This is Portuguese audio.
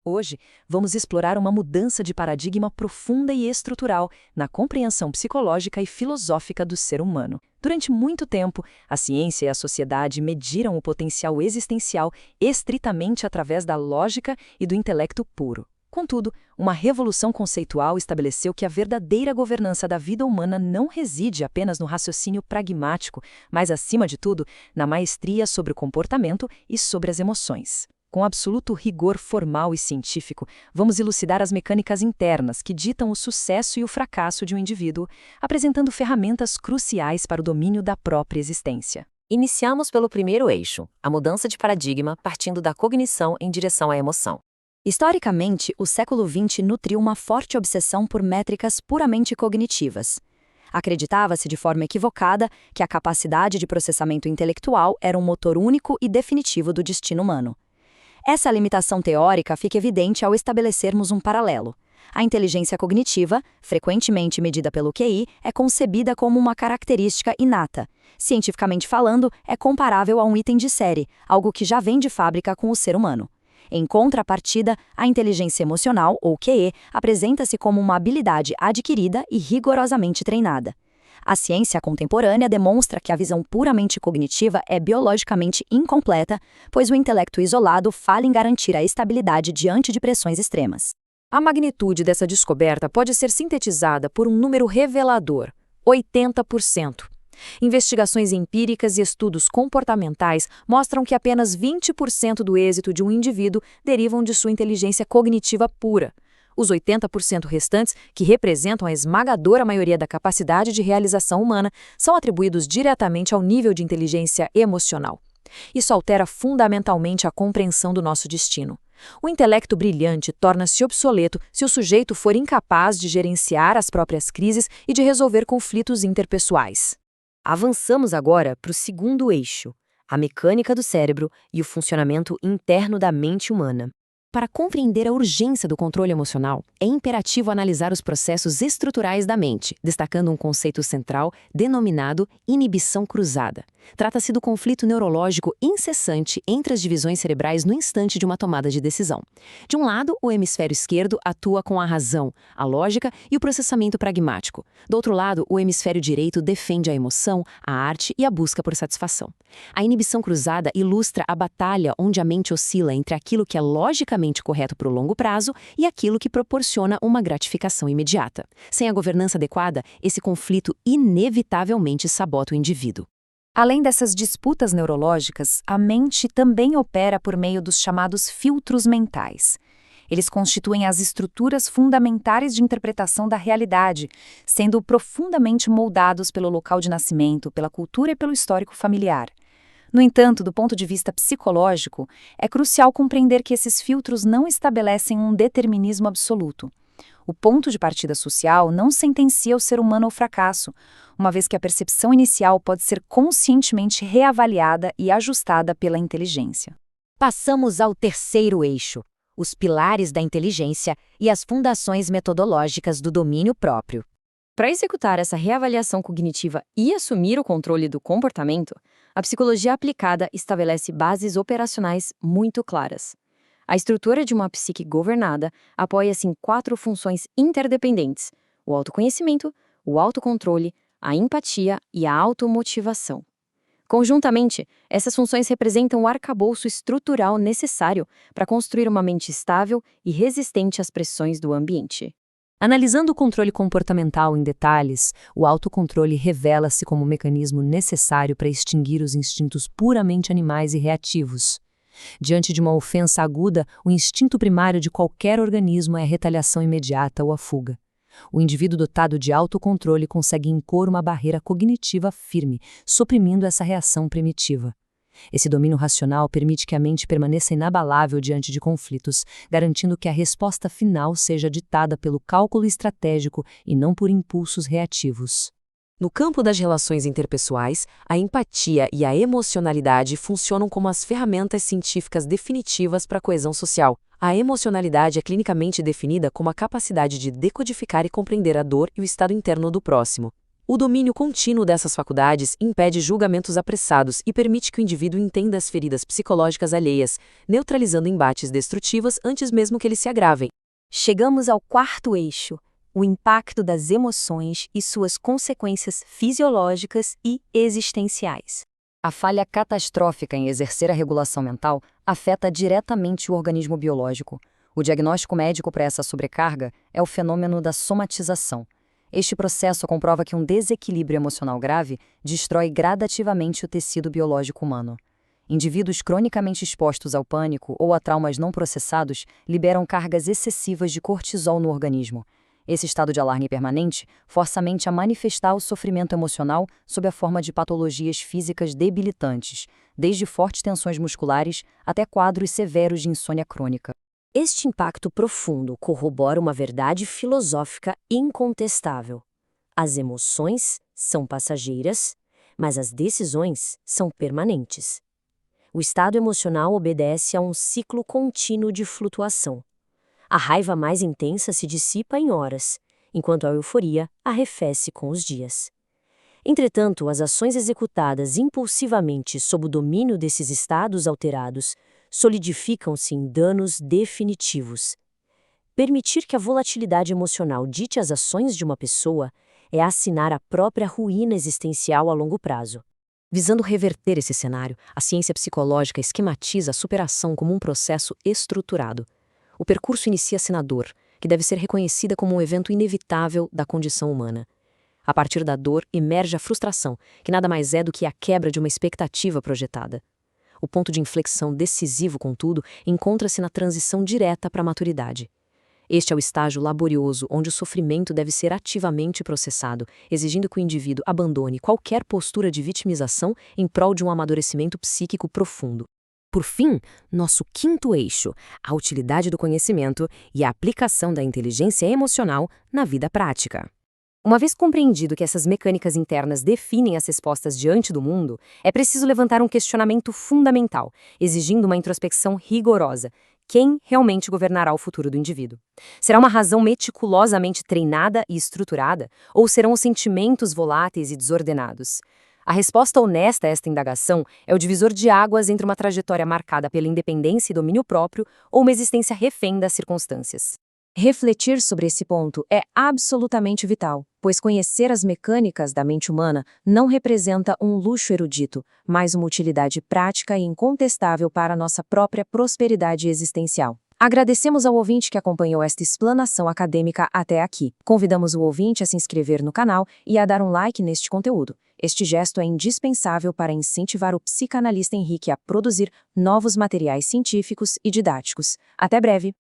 Hoje, vamos explorar uma mudança de paradigma profunda e estrutural na compreensão psicológica e filosófica do ser humano. Durante muito tempo, a ciência e a sociedade mediram o potencial existencial estritamente através da lógica e do intelecto puro. Contudo, uma revolução conceitual estabeleceu que a verdadeira governança da vida humana não reside apenas no raciocínio pragmático, mas, acima de tudo, na maestria sobre o comportamento e sobre as emoções. Com absoluto rigor formal e científico, vamos elucidar as mecânicas internas que ditam o sucesso e o fracasso de um indivíduo, apresentando ferramentas cruciais para o domínio da própria existência. Iniciamos pelo primeiro eixo, a mudança de paradigma partindo da cognição em direção à emoção. Historicamente, o século XX nutriu uma forte obsessão por métricas puramente cognitivas. Acreditava-se de forma equivocada que a capacidade de processamento intelectual era um motor único e definitivo do destino humano. Essa limitação teórica fica evidente ao estabelecermos um paralelo. A inteligência cognitiva, frequentemente medida pelo QI, é concebida como uma característica inata. Cientificamente falando, é comparável a um item de série, algo que já vem de fábrica com o ser humano. Em contrapartida, a inteligência emocional, ou QE, apresenta-se como uma habilidade adquirida e rigorosamente treinada. A ciência contemporânea demonstra que a visão puramente cognitiva é biologicamente incompleta, pois o intelecto isolado falha em garantir a estabilidade diante de pressões extremas. A magnitude dessa descoberta pode ser sintetizada por um número revelador: 80%. Investigações empíricas e estudos comportamentais mostram que apenas 20% do êxito de um indivíduo derivam de sua inteligência cognitiva pura. Os 80% restantes, que representam a esmagadora maioria da capacidade de realização humana, são atribuídos diretamente ao nível de inteligência emocional. Isso altera fundamentalmente a compreensão do nosso destino. O intelecto brilhante torna-se obsoleto se o sujeito for incapaz de gerenciar as próprias crises e de resolver conflitos interpessoais. Avançamos agora para o segundo eixo, a mecânica do cérebro e o funcionamento interno da mente humana. Para compreender a urgência do controle emocional, é imperativo analisar os processos estruturais da mente, destacando um conceito central denominado inibição cruzada. Trata-se do conflito neurológico incessante entre as divisões cerebrais no instante de uma tomada de decisão. De um lado, o hemisfério esquerdo atua com a razão, a lógica e o processamento pragmático. Do outro lado, o hemisfério direito defende a emoção, a arte e a busca por satisfação. A inibição cruzada ilustra a batalha onde a mente oscila entre aquilo que é logicamente correto para o longo prazo e aquilo que proporciona uma gratificação imediata. Sem a governança adequada, esse conflito inevitavelmente sabota o indivíduo. Além dessas disputas neurológicas, a mente também opera por meio dos chamados filtros mentais. Eles constituem as estruturas fundamentais de interpretação da realidade, sendo profundamente moldados pelo local de nascimento, pela cultura e pelo histórico familiar. No entanto, do ponto de vista psicológico, é crucial compreender que esses filtros não estabelecem um determinismo absoluto. O ponto de partida social não sentencia o ser humano ao fracasso, uma vez que a percepção inicial pode ser conscientemente reavaliada e ajustada pela inteligência. Passamos ao terceiro eixo, os pilares da inteligência e as fundações metodológicas do domínio próprio. Para executar essa reavaliação cognitiva e assumir o controle do comportamento, a psicologia aplicada estabelece bases operacionais muito claras. A estrutura de uma psique governada apoia-se em 4 funções interdependentes: o autoconhecimento, o autocontrole, a empatia e a automotivação. Conjuntamente, essas funções representam o arcabouço estrutural necessário para construir uma mente estável e resistente às pressões do ambiente. Analisando o controle comportamental em detalhes, o autocontrole revela-se como um mecanismo necessário para extinguir os instintos puramente animais e reativos. Diante de uma ofensa aguda, o instinto primário de qualquer organismo é a retaliação imediata ou a fuga. O indivíduo dotado de autocontrole consegue impor uma barreira cognitiva firme, suprimindo essa reação primitiva. Esse domínio racional permite que a mente permaneça inabalável diante de conflitos, garantindo que a resposta final seja ditada pelo cálculo estratégico e não por impulsos reativos. No campo das relações interpessoais, a empatia e a emocionalidade funcionam como as ferramentas científicas definitivas para a coesão social. A emocionalidade é clinicamente definida como a capacidade de decodificar e compreender a dor e o estado interno do próximo. O domínio contínuo dessas faculdades impede julgamentos apressados e permite que o indivíduo entenda as feridas psicológicas alheias, neutralizando embates destrutivos antes mesmo que eles se agravem. Chegamos ao quarto eixo, o impacto das emoções e suas consequências fisiológicas e existenciais. A falha catastrófica em exercer a regulação mental afeta diretamente o organismo biológico. O diagnóstico médico para essa sobrecarga é o fenômeno da somatização. Este processo comprova que um desequilíbrio emocional grave destrói gradativamente o tecido biológico humano. Indivíduos cronicamente expostos ao pânico ou a traumas não processados liberam cargas excessivas de cortisol no organismo. Esse estado de alarme permanente força a mente a manifestar o sofrimento emocional sob a forma de patologias físicas debilitantes, desde fortes tensões musculares até quadros severos de insônia crônica. Este impacto profundo corrobora uma verdade filosófica incontestável. As emoções são passageiras, mas as decisões são permanentes. O estado emocional obedece a um ciclo contínuo de flutuação. A raiva mais intensa se dissipa em horas, enquanto a euforia arrefece com os dias. Entretanto, as ações executadas impulsivamente sob o domínio desses estados alterados solidificam-se em danos definitivos. Permitir que a volatilidade emocional dite as ações de uma pessoa é assinar a própria ruína existencial a longo prazo. Visando reverter esse cenário, a ciência psicológica esquematiza a superação como um processo estruturado. O percurso inicia-se na dor, que deve ser reconhecida como um evento inevitável da condição humana. A partir da dor emerge a frustração, que nada mais é do que a quebra de uma expectativa projetada. O ponto de inflexão decisivo, contudo, encontra-se na transição direta para a maturidade. Este é o estágio laborioso onde o sofrimento deve ser ativamente processado, exigindo que o indivíduo abandone qualquer postura de vitimização em prol de um amadurecimento psíquico profundo. Por fim, nosso quinto eixo, a utilidade do conhecimento e a aplicação da inteligência emocional na vida prática. Uma vez compreendido que essas mecânicas internas definem as respostas diante do mundo, é preciso levantar um questionamento fundamental, exigindo uma introspecção rigorosa. Quem realmente governará o futuro do indivíduo? Será uma razão meticulosamente treinada e estruturada, ou serão os sentimentos voláteis e desordenados? A resposta honesta a esta indagação é o divisor de águas entre uma trajetória marcada pela independência e domínio próprio ou uma existência refém das circunstâncias. Refletir sobre esse ponto é absolutamente vital, pois conhecer as mecânicas da mente humana não representa um luxo erudito, mas uma utilidade prática e incontestável para a nossa própria prosperidade existencial. Agradecemos ao ouvinte que acompanhou esta explanação acadêmica até aqui. Convidamos o ouvinte a se inscrever no canal e a dar um like neste conteúdo. Este gesto é indispensável para incentivar o psicanalista Henrique a produzir novos materiais científicos e didáticos. Até breve!